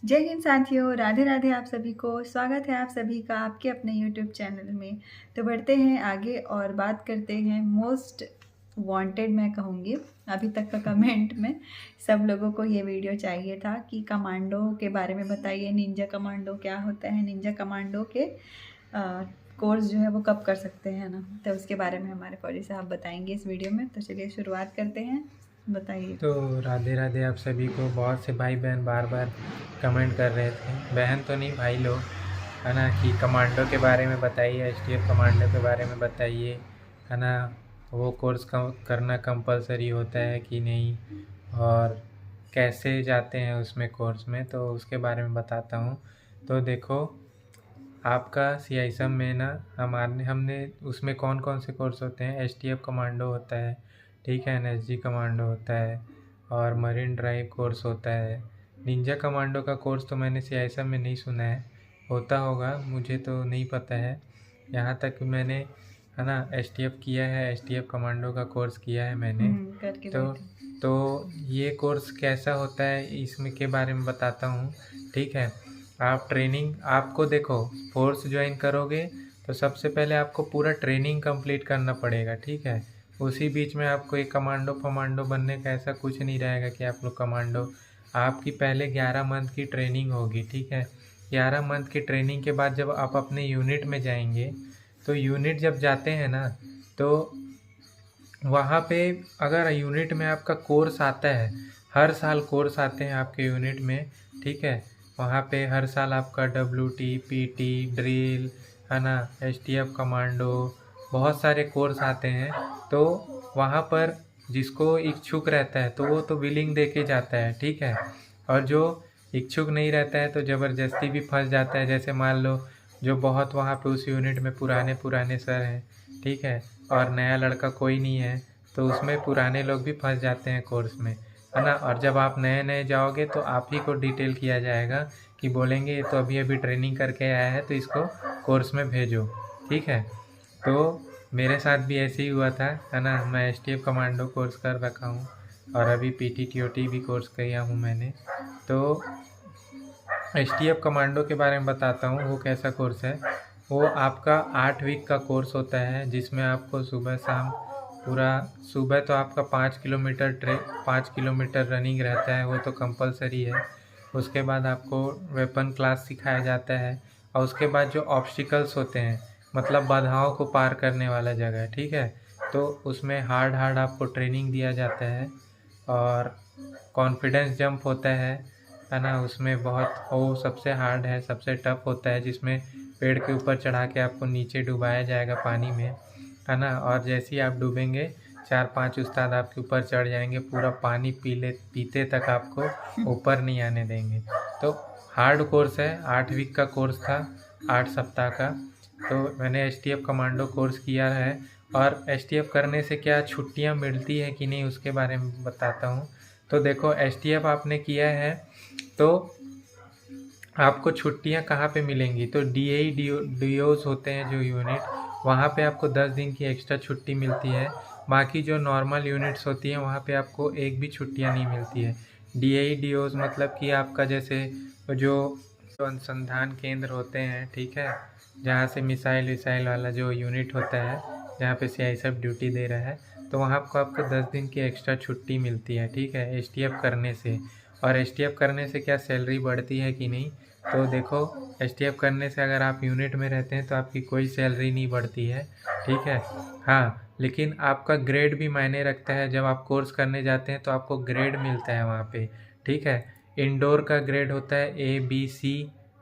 जय हिंद साथियों, राधे राधे आप सभी को। स्वागत है आप सभी का आपके अपने यूट्यूब चैनल में। तो बढ़ते हैं आगे और बात करते हैं मोस्ट वांटेड, मैं कहूँगी अभी तक का कमेंट में सब लोगों को ये वीडियो चाहिए था कि कमांडो के बारे में बताइए। निंजा कमांडो क्या होता है, निंजा कमांडो के कोर्स जो है वो कब कर सकते हैं ना, तो उसके बारे में हमारे फौजी साहब बताएंगे इस वीडियो में। तो चलिए शुरुआत करते हैं, बताइए। तो राधे राधे आप सभी को। बहुत से भाई बहन बार बार कमेंट कर रहे थे, बहन तो नहीं भाई लोग, है ना, कि कमांडो के बारे में बताइए, एसटीएफ कमांडो के बारे में बताइए, है ना, वो कोर्स करना कंपलसरी होता है कि नहीं, और कैसे जाते हैं उसमें कोर्स में, तो उसके बारे में बताता हूँ। तो देखो, आपका सीआईएसएम में ना हमने उसमें कौन कौन से कोर्स होते हैं। एसटीएफ कमांडो होता है, ठीक है, एनएसजी कमांडो होता है, और मरीन ड्राइव कोर्स होता है। निंजा कमांडो का कोर्स तो मैंने सीआईएसएम में नहीं सुना है, होता होगा, मुझे तो नहीं पता है। यहाँ तक मैंने, है ना, एसटीएफ किया है, एसटीएफ कमांडो का कोर्स किया है मैंने। करके तो बैठे। तो ये कोर्स कैसा होता है इसमें के बारे में बताता हूँ, ठीक है। आप ट्रेनिंग, आपको देखो, फोर्स ज्वाइन करोगे तो सबसे पहले आपको पूरा ट्रेनिंग कंप्लीट करना पड़ेगा, ठीक है। उसी बीच में आपको एक कमांडो फमांडो बनने का ऐसा कुछ नहीं रहेगा कि आप लोग कमांडो। आपकी पहले 11 मंथ की ट्रेनिंग होगी, ठीक है। 11 मंथ की ट्रेनिंग के बाद जब आप अपने यूनिट में जाएंगे, तो यूनिट जब जाते हैं ना, तो वहाँ पे अगर यूनिट में आपका कोर्स आता है, हर साल कोर्स आते हैं आपके यूनिट में, ठीक है। वहाँ पे हर साल आपका डब्ल्यूटी, पीटी, ड्रिल, है ना, एसटीएफ कमांडो, बहुत सारे कोर्स आते हैं। तो वहाँ पर जिसको इच्छुक रहता है तो वो तो विलिंग दे के जाता है, ठीक है। और जो इच्छुक नहीं रहता है तो ज़बरदस्ती भी फंस जाता है। जैसे मान लो जो बहुत वहाँ पे उस यूनिट में पुराने पुराने सर हैं, ठीक है, और नया लड़का कोई नहीं है, तो उसमें पुराने लोग भी फंस जाते हैं कोर्स में, है ना। और जब आप नए नए जाओगे तो आप ही को डिटेल किया जाएगा कि बोलेंगे ये तो अभी अभी ट्रेनिंग करके आया है, तो इसको कोर्स में भेजो, ठीक है। तो मेरे साथ भी ऐसे ही हुआ था, है ना। मैं एसटीएफ कमांडो कोर्स कर रखा हूँ, और अभी पीटीटीओटी भी कोर्स किया हूँ मैंने। तो एसटीएफ कमांडो के बारे में बताता हूँ, वो कैसा कोर्स है। वो आपका 8 वीक का कोर्स होता है, जिसमें आपको सुबह शाम पूरा, सुबह तो आपका 5 किलोमीटर रनिंग रहता है, वो तो कंपलसरी है। उसके बाद आपको वेपन क्लास सिखाया जाता है, और उसके बाद जो ऑब्स्टिकल्स होते हैं, मतलब बाधाओं को पार करने वाला जगह, ठीक है, तो उसमें हार्ड हार्ड आपको ट्रेनिंग दिया जाता है। और कॉन्फिडेंस जंप होता है ना, उसमें बहुत, वो सबसे हार्ड है, सबसे टफ होता है, जिसमें पेड़ के ऊपर चढ़ा के आपको नीचे डुबाया जाएगा पानी में, है ना। और जैसे ही आप डूबेंगे, 4-5 उस्ताद आपके ऊपर चढ़ जाएंगे, पूरा पानी पीते तक आपको ऊपर नहीं आने देंगे। तो हार्ड कोर्स है, 8 वीक का कोर्स था, 8 सप्ताह का। तो मैंने एसटीएफ कमांडो कोर्स किया है। और एसटीएफ करने से क्या छुट्टियां मिलती है कि नहीं, उसके बारे में बताता हूँ। तो देखो, एसटीएफ आपने किया है तो आपको छुट्टियां कहाँ पे मिलेंगी, तो डीएई डीओज होते हैं जो यूनिट, वहाँ पे आपको 10 दिन की एक्स्ट्रा छुट्टी मिलती है। बाकी जो नॉर्मल यूनिट्स होती हैं वहाँ पे आपको एक भी छुट्टियां नहीं मिलती है। डीएई डीओज मतलब कि आपका जैसे जो जो अनुसंधान केंद्र होते हैं, ठीक है, जहाँ से मिसाइल विसाइल वाला जो यूनिट होता है, जहाँ पे सीआईएसएफ ड्यूटी दे रहा है, तो वहाँ को आपको 10 दिन की एक्स्ट्रा छुट्टी मिलती है, ठीक है, एसटीएफ करने से। और एसटीएफ करने से क्या सैलरी बढ़ती है कि नहीं, तो देखो, एसटीएफ करने से अगर आप यूनिट में रहते हैं तो आपकी कोई सैलरी नहीं बढ़ती है, ठीक है। हाँ, लेकिन आपका ग्रेड भी मायने रखता है। जब आप कोर्स करने जाते हैं तो आपको ग्रेड मिलता है वहाँ पे, ठीक है। इंडोर का ग्रेड होता है ABC,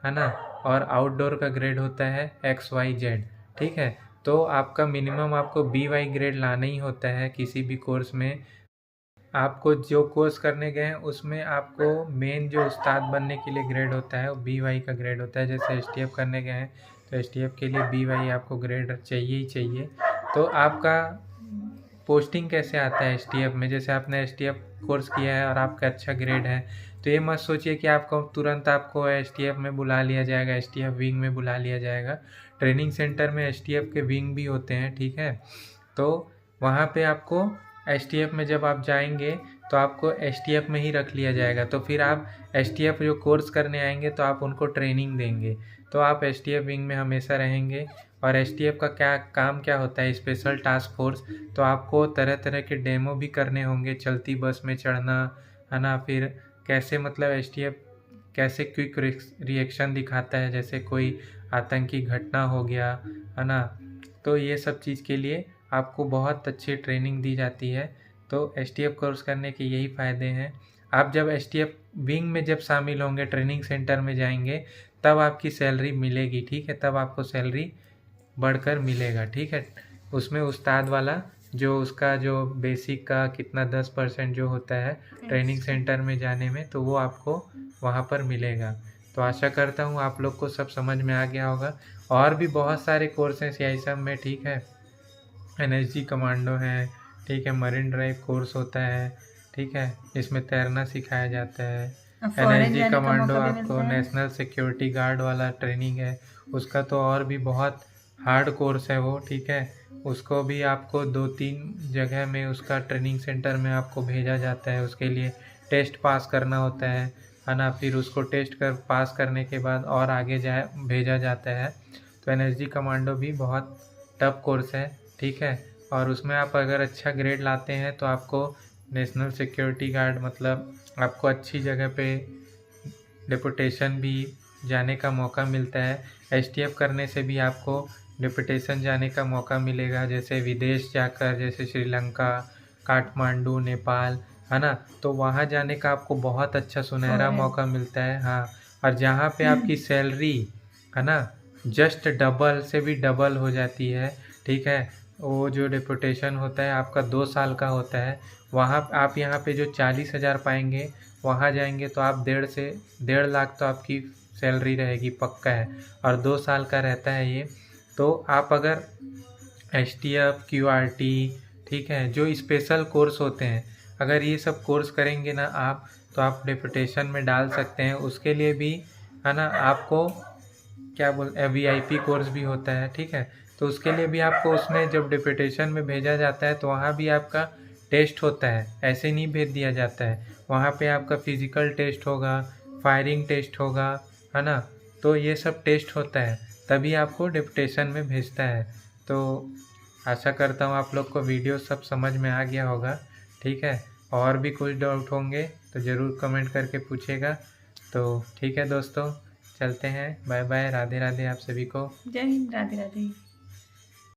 है ना, और आउटडोर का ग्रेड होता है XYZ, ठीक है। तो आपका मिनिमम आपको BY ग्रेड लाना ही होता है किसी भी कोर्स में। आपको जो कोर्स करने गए हैं उसमें आपको मेन जो उस्ताद बनने के लिए ग्रेड होता है वो BY का ग्रेड होता है। जैसे एसटीएफ करने गए हैं तो एसटीएफ के लिए BY आपको ग्रेड चाहिए ही चाहिए। तो आपका पोस्टिंग कैसे आता है एसटीएफ में, जैसे आपने एसटीएफ कोर्स किया है और आपका अच्छा ग्रेड है, तो ये मत सोचिए कि आपको तुरंत आपको एसटीएफ में बुला लिया जाएगा, एसटीएफ विंग में बुला लिया जाएगा। ट्रेनिंग सेंटर में एसटीएफ के विंग भी होते हैं, ठीक है। तो वहाँ पे आपको एसटीएफ में जब आप जाएंगे तो आपको एसटीएफ में ही रख लिया जाएगा। तो फिर आप एसटीएफ जो कोर्स करने आएंगे तो आप उनको ट्रेनिंग देंगे, तो आप एसटीएफ विंग में हमेशा रहेंगे। और एसटीएफ का क्या काम क्या होता है, स्पेशल टास्क फोर्स, तो आपको तरह तरह के डेमो भी करने होंगे, चलती बस में चढ़ना, है ना, फिर कैसे मतलब एसटीएफ कैसे क्विक रिएक्शन दिखाता है, जैसे कोई आतंकी घटना हो गया, है ना। तो ये सब चीज़ के लिए आपको बहुत अच्छी ट्रेनिंग दी जाती है। तो एसटीएफ कोर्स करने के यही फ़ायदे हैं। आप जब एसटीएफ विंग में जब शामिल होंगे, ट्रेनिंग सेंटर में जाएंगे, तब आपकी सैलरी मिलेगी, ठीक है, तब आपको सैलरी बढ़कर मिलेगा, ठीक है। उसमें उस्ताद वाला जो उसका जो बेसिक का कितना 10% जो होता है ट्रेनिंग सेंटर में जाने में, तो वो आपको वहाँ पर मिलेगा। तो आशा करता हूँ आप लोग को सब समझ में आ गया होगा। और भी बहुत सारे कोर्स हैं CISM में, ठीक है, NSG कमांडो है, ठीक है, मरीन ड्राइव कोर्स होता है, ठीक है, इसमें तैरना सिखाया जाता है। NSG कमांडो आपको नेशनल सिक्योरिटी गार्ड वाला ट्रेनिंग है, उसका तो और भी बहुत हार्ड कोर्स है वो, ठीक है। उसको भी आपको 2-3 जगह में उसका ट्रेनिंग सेंटर में आपको भेजा जाता है, उसके लिए टेस्ट पास करना होता है ना। फिर उसको टेस्ट कर पास करने के बाद और आगे भेजा जाता है। तो NSG कमांडो भी बहुत टफ कोर्स है, ठीक है। और उसमें आप अगर अच्छा ग्रेड लाते हैं तो आपको नेशनल सिक्योरिटी गार्ड, मतलब आपको अच्छी जगह पे डिप्यूटेशन भी जाने का मौका मिलता है। एसटीएफ करने से भी आपको डिप्यूटेशन जाने का मौका मिलेगा, जैसे विदेश जाकर, जैसे श्रीलंका, काठमांडू, नेपाल, है ना। तो वहाँ जाने का आपको बहुत अच्छा सुनहरा मौका मिलता है, हाँ। और जहाँ पे आपकी सैलरी, है ना, जस्ट डबल से भी डबल हो जाती है, ठीक है। वो जो डिप्यूटेशन होता है आपका 2 साल का होता है, वहाँ आप यहाँ पे जो 40,000 पाएंगे, वहाँ जाएंगे तो आप 1.5 लाख तो आपकी सैलरी रहेगी, पक्का है। और 2 साल का रहता है ये। तो आप अगर एसटीएफ, क्यूआरटी, ठीक है, जो स्पेशल कोर्स होते हैं, अगर ये सब कोर्स करेंगे ना आप, तो आप डिप्यूटेशन में डाल सकते हैं। उसके लिए भी, है ना, आपको क्या VIP कोर्स भी होता है, ठीक है। तो उसके लिए भी आपको उसमें जब डिप्यूटेशन में भेजा जाता है तो वहाँ भी आपका टेस्ट होता है, ऐसे नहीं भेज दिया जाता है। वहाँ पे आपका फिज़िकल टेस्ट होगा, फायरिंग टेस्ट होगा, है ना। तो ये सब टेस्ट होता है, तभी आपको डिप्यूटेशन में भेजता है। तो आशा करता हूँ आप लोग को वीडियो सब समझ में आ गया होगा, ठीक है। और भी कुछ डाउट होंगे तो ज़रूर कमेंट करके पूछेगा। तो ठीक है दोस्तों, चलते हैं, बाय बाय, राधे राधे आप सभी को। जय हिंद, राधे राधे।